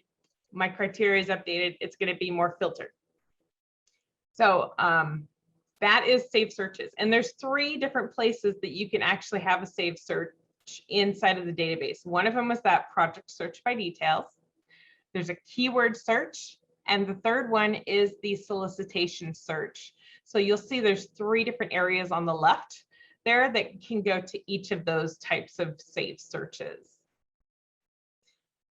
A: My criteria is updated. It's going to be more filtered. So that is saved searches. And there's 3 different places that you can actually have a saved search inside of the database. One of them was that project search by details. There's a keyword search. And the third one is the solicitation search. So you'll see there's 3 different areas on the left there that can go to each of those types of saved searches.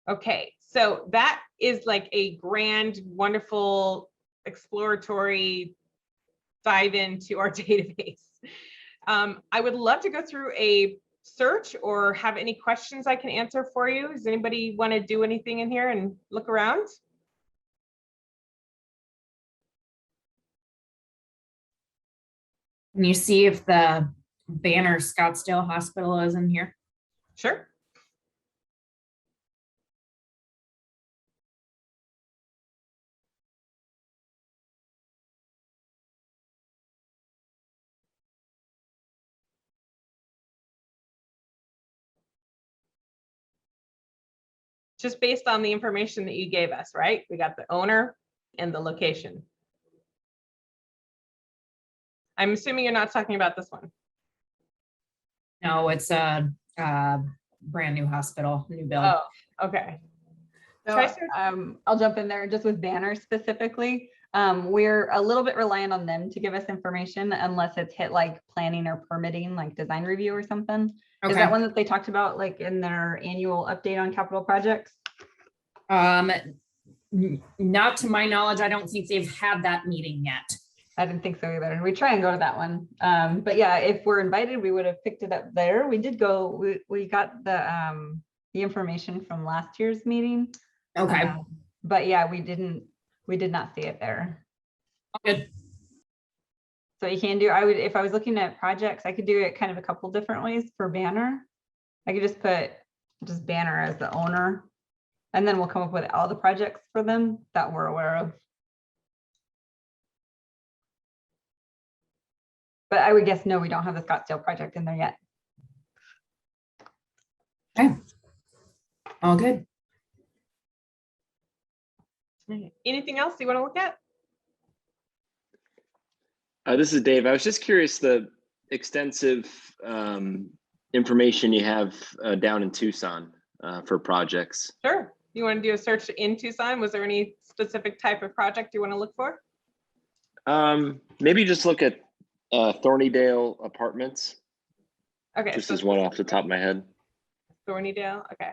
A: Okay, so that is like a grand, wonderful, exploratory dive into our database. I would love to go through a search or have any questions I can answer for you. Does anybody want to do anything in here and look around?
D: Can you see if the Banner Scottsdale Hospital is in here?
A: Sure. Just based on the information that you gave us, right? We got the owner and the location. I'm assuming you're not talking about this one.
D: No, it's a brand new hospital, new build.
A: Oh, okay.
B: So, I'll jump in there just with Banner specifically. We're a little bit reliant on them to give us information unless it's hit like planning or permitting, like design review or something. Okay. Is that one that they talked about like in their annual update on capital projects?
D: Not to my knowledge. I don't think they've had that meeting yet.
B: I didn't think so either. We try and go to that one. But yeah, if we're invited, we would have picked it up there. We did go, we got the information from last year's meeting.
D: Okay.
B: But yeah, we did not see it there.
D: Good.
B: So you can do, if I was looking at projects, I could do it kind of a couple different ways for Banner. I could just put Banner as the owner, and then we'll come up with all the projects for them that we're aware of. But I would guess, no, we don't have the Scottsdale project in there yet.
D: Okay. All good.
A: Anything else you want to look at?
C: This is Dave. I was just curious, the extensive information you have down in Tucson for projects.
A: Sure. You want to do a search in Tucson? Was there any specific type of project you want to look for?
C: Maybe just look at Thornydale Apartments.
A: Okay.
C: Just as one off the top of my head.
A: Thornydale. Okay.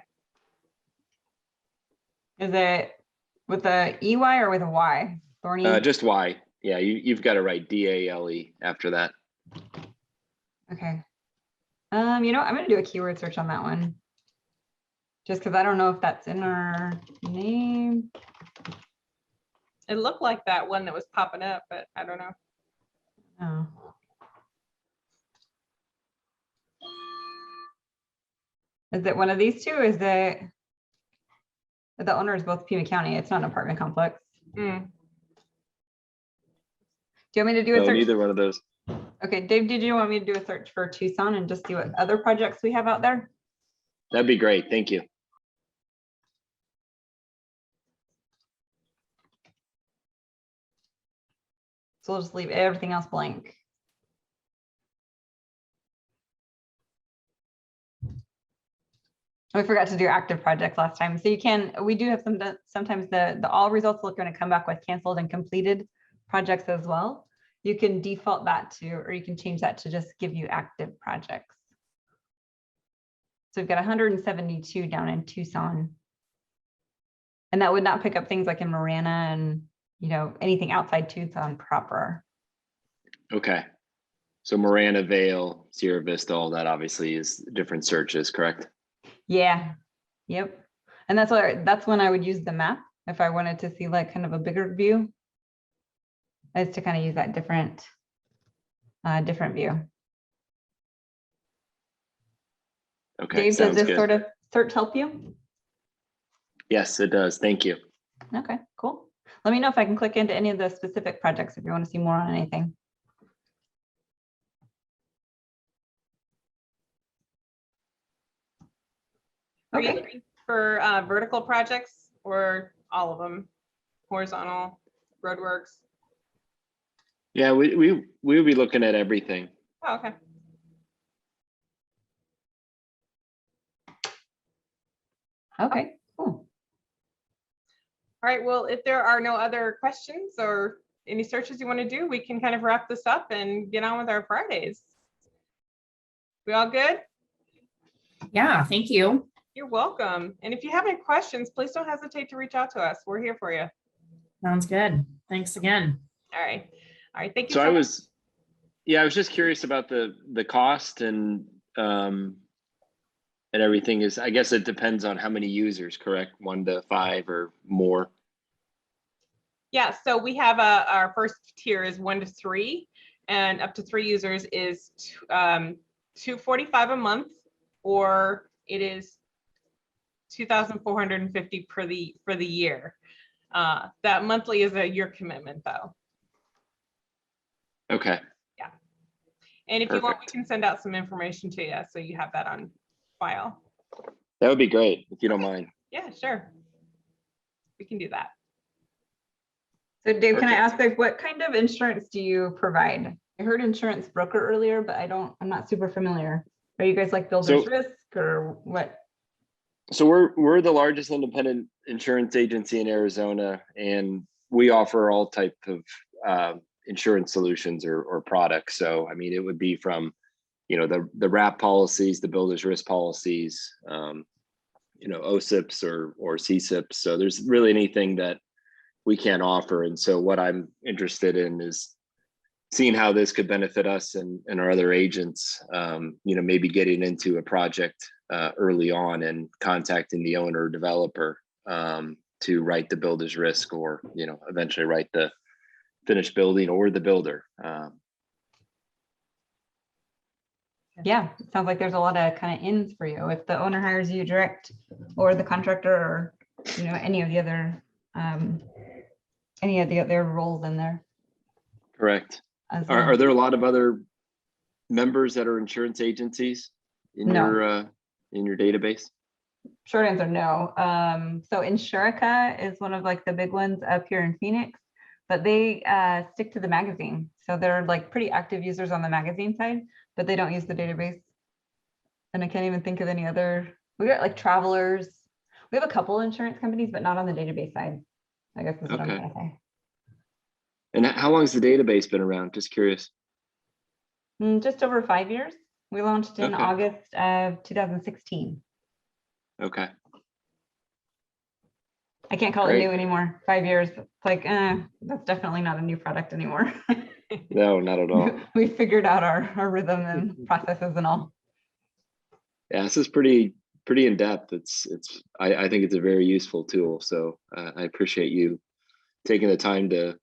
B: Is it with a EY or with a Y? Thorny?
C: Just Y. Yeah, you've got to write DALE after that.
B: Okay. I'm going to do a keyword search on that one. Just because I don't know if that's in our name.
A: It looked like that one that was popping up, but I don't know.
B: Oh. Is it one of these two? Is it the owner is both Pima County? It's not an apartment complex.
A: Mm.
B: Do you want me to do a
C: No,
B: search?
C: neither one of those.
B: Okay, Dave, did you want me to do a search for Tucson and just see what other projects we have out there?
C: That'd be great. Thank you.
B: So we'll just leave everything else blank. We forgot to do active projects last time. So we do have sometimes the all results are going to come back with canceled and completed projects as well. You can default that to, or you can change that to just give you active projects. So we've got 172 down in Tucson. And that would not pick up things like in Marana and, anything outside Tucson proper.
C: Okay. So Marana, Vale, Sierra Vista, all that obviously is different searches, correct?
B: Yeah. Yep. And that's when I would use the map if I wanted to see like kind of a bigger view, is to kind of use that different view.
C: Okay,
B: Dave, does
C: sounds
B: this
C: good.
B: sort of search help you?
C: Yes, it does. Thank you.
B: Okay, cool. Let me know if I can click into any of the specific projects if you want to see more on anything.
A: Are you
B: Okay.
A: looking for vertical projects or all of them? Horizontal, roadworks?
C: Yeah, we would be looking at everything.
A: Oh, okay.
B: Okay, cool.
A: All right, well, if there are no other questions or any searches you want to do, we can kind of wrap this up and get on with our Fridays. We all good?
D: Yeah, thank you.
A: You're welcome. And if you have any questions, please don't hesitate to reach out to us. We're here for you.
D: Sounds good. Thanks again.
A: All right. All right. Thank you
C: So
A: so much.
C: I was just curious about the cost and everything is, I guess it depends on how many users, correct? 1 to 5 or more.
A: Yeah, so we have our first tier is 1 to 3, and up to 3 users is $245 a month, or it is $2,450 for the year. That monthly is a year commitment though.
C: Okay.
A: Yeah. And if you want, we
C: Perfect.
A: can send out some information to you so you have that on file.
C: That would be great if you don't mind.
A: Yeah, sure. We can do that.
B: So Dave, can I
C: Perfect.
B: ask, like, what kind of insurance do you provide? I heard insurance broker earlier, but I'm not super familiar. Are you guys like builder's risk or what?
C: So we're the largest independent insurance agency in Arizona, and we offer all type of insurance solutions or products. So I mean, it would be from, you know, the wrap policies, the builder's risk policies, you know, OSIPs or CSIPs. So there's really anything that we can't offer. And so what I'm interested in is seeing how this could benefit us and our other agents, you know, maybe getting into a project early on and contacting the owner or developer to write the builder's risk, or, you know, eventually write the finished building or the builder.
B: Yeah, it sounds like there's a lot of kind of ins for you if the owner hires you direct, or the contractor, or, you know, any of the other roles in there.
C: Correct.
B: As well.
C: Are there a lot of other members that are insurance agencies in
B: No.
C: your database?
B: Short answer, no. So Insurica is one of like the big ones up here in Phoenix, but they stick to the magazine. So they're like pretty active users on the magazine side, but they don't use the database. And I can't even think of any other. We got like Travelers. We have a couple insurance companies, but not on the database side, I guess is what I'm trying to say.
C: And how long has the database been around? Just curious.
B: Just over 5 years. We launched in August of 2016.
C: Okay.
B: I can't call it new anymore. 5 years. It's like, that's definitely not a new product anymore.
C: No, not at all.
B: We figured out our rhythm and processes and all.
C: Yeah, this is pretty in depth. I think it's a very useful tool. So I appreciate you taking the time to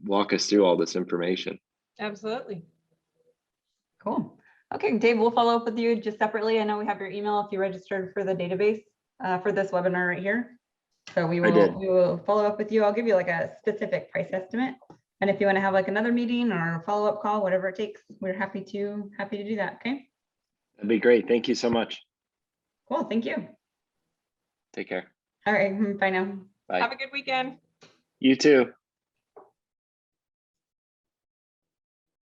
C: walk us through all this information.
A: Absolutely.
B: Cool. Okay, Dave, we'll follow up with you just separately. I know we have your email if you registered for the database for this webinar right here. So we will follow up with you. I'll give you like a specific price estimate. And if you want to have like another meeting or follow-up call, whatever it takes, we're happy to do that. Okay.
C: That'd be great. Thank you so much.
B: Cool. Thank you.
C: Take care.
B: All right. Bye now.
C: Bye.
A: Have a good weekend.
C: You too.